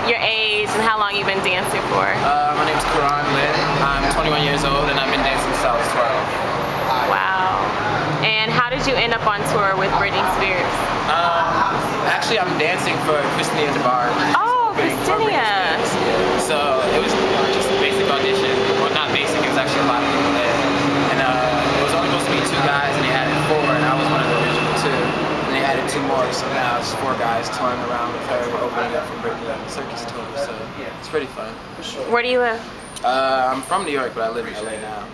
your age and how long you've been dancing for. My name is Karon Lynn. I'm 21 years old and I've been dancing since I was 12. Wow. And how did you end up on tour with Britney Spears? Actually, I'm dancing for Christina DeBar. Oh, Christina. So it was just a basic audition. Well, not basic, it was actually a lot of people there. And it was only supposed to be 2 guys and they added 4 and I was one of the original 2. And they added 2 more, so now it's 4 guys touring around with her. We're opening up for Britney on the circus tour, so it's pretty fun. Where do you live? I'm from New York, but I live in LA now.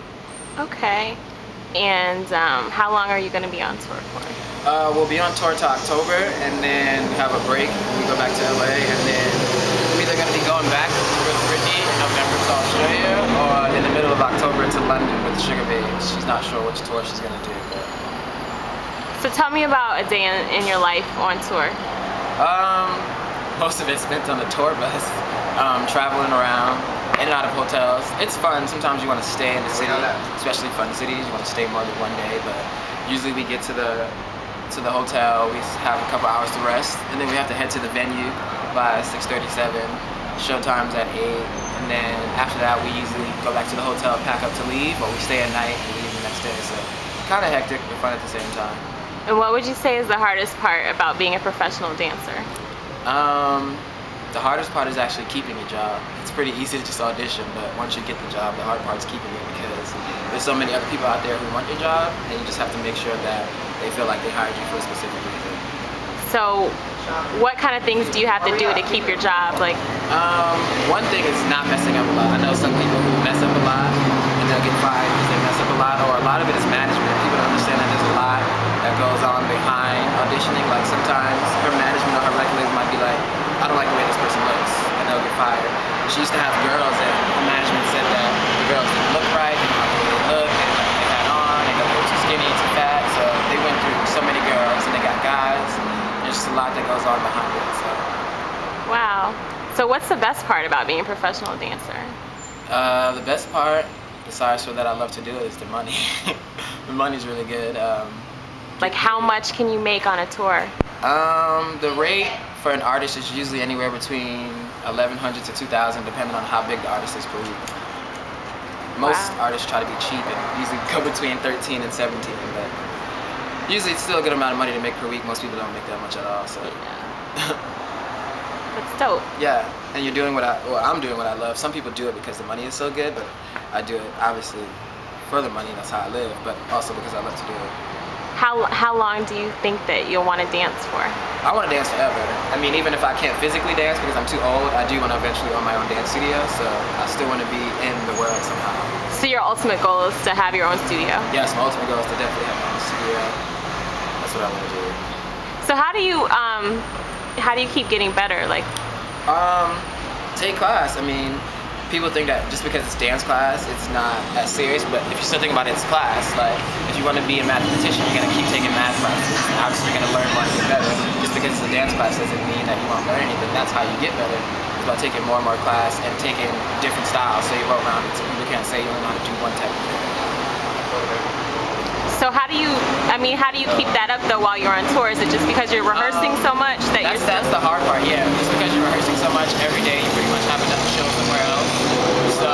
Okay. And how long are you going to be on tour for? We'll be on tour till October, and then we have a break. We go back to LA, and then we're either going to be going back with Britney in November to Australia, or in the middle of October to London with Sugar Babes. She's not sure which tour she's going to do. But... So tell me about a day in your life on tour. Most of it spent on the tour bus, traveling around, in and out of hotels. It's fun. Sometimes you want to stay in the city, especially fun cities. You want to stay more than one day, but usually we get to the hotel, we have a couple hours to rest, and then we have to head to the venue by 6:37. Showtime's at 8, and then after that we usually go back to the hotel, pack up to leave, or we stay a night and leave the next day. So kind of hectic, but fun at the same time. And what would you say is the hardest part about being a professional dancer? The hardest part is actually keeping a job. It's pretty easy to just audition, but once you get the job, the hard part is keeping it, because there's so many other people out there who want your job, and you just have to make sure that they feel like they hired you for a specific reason. So what kind of things do you have to do to keep your job? Like, one thing is not messing up a lot. I know some people who mess up a lot and they'll get fired because they mess up a lot, or a lot of it is management. People don't understand that there's a lot that goes on behind auditioning. Like sometimes her management or her record label might be like, I don't like the way this person looks, and they'll get fired. She used to have girls and her management said that the girls didn't look right, they didn't like the way they look, they didn't like what they had on, they got too skinny, too fat, so they went through so many girls and they got guys. There's just a lot that goes on behind it. So. Wow. So what's the best part about being a professional dancer? The best part, besides for that I love to do it, is the money. The money's really good. Like how much can you make on a tour? The rate for an artist is usually anywhere between $1,100 to $2,000, depending on how big the artist is per week. Most artists try to be cheap and usually go between 13 and 17, but usually it's still a good amount of money to make per week. Most people don't make that much at all. So. Yeah. That's dope. Yeah, and you're doing I'm doing what I love. Some people do it because the money is so good, but I do it obviously for the money. That's how I live, but also because I love to do it. How long do you think that you'll want to dance for? I want to dance forever. I mean, even if I can't physically dance because I'm too old, I do want to eventually own my own dance studio, so I still want to be in the world somehow. So your ultimate goal is to have your own studio? Yes, my ultimate goal is to definitely have my own studio. That's what I want to do. So how do you keep getting better? Like, take class. I mean, people think that just because it's dance class, it's not as serious, but if you still think about it, it's class. Like, if you want to be a mathematician, you're going to keep taking math classes. And obviously, you're going to learn more and get better. Just because it's a dance class doesn't mean that you won't learn anything. That's how you get better. It's about taking more and more class and taking different styles, so you're well-rounded. So people can't say you only know how to do one type of thing. So how do you keep that up though while you're on tour? Is it just because you're rehearsing so much that that's the hard part, yeah. Just because you're rehearsing so much every day, you pretty much have another show somewhere else. So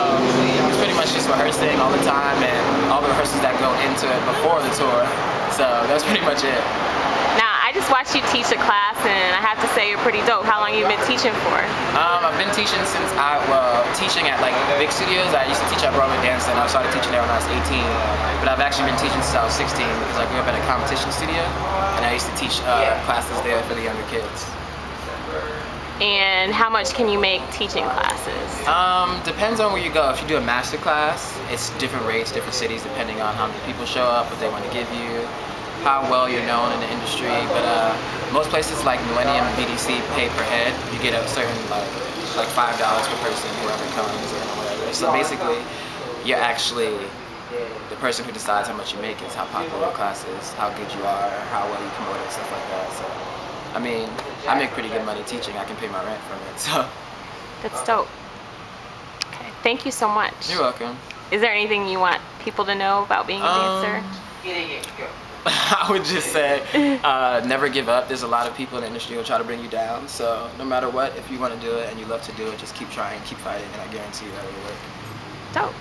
it's pretty much just rehearsing all the time and all the rehearsals that go into it before the tour. So that's pretty much it. Now, I just watched you teach a class and I have to say you're pretty dope. How long have you been teaching for? I've been teaching since teaching at like big studios. I used to teach at Broadway Dance and I started teaching there when I was 18. But I've actually been teaching since I was 16 because I grew up at a competition studio and I used to teach classes there for the younger kids. And how much can you make teaching classes? Depends on where you go. If you do a master class, it's different rates, different cities, depending on how many people show up, what they want to give you, how well you're known in the industry. But most places like Millennium and BDC pay per head. You get a certain like $5 per person, whoever comes or whatever. So basically, you're actually the person who decides how much you make is how popular your class is, how good you are, how well you promote it, stuff like that. So, I mean, I make pretty good money teaching. I can pay my rent from it. So. That's dope. Okay, thank you so much. You're welcome. Is there anything you want people to know about being a dancer? I would just say never give up. There's a lot of people in the industry who will try to bring you down. So no matter what, if you want to do it and you love to do it, just keep trying, keep fighting, and I guarantee you that it will work. Dope.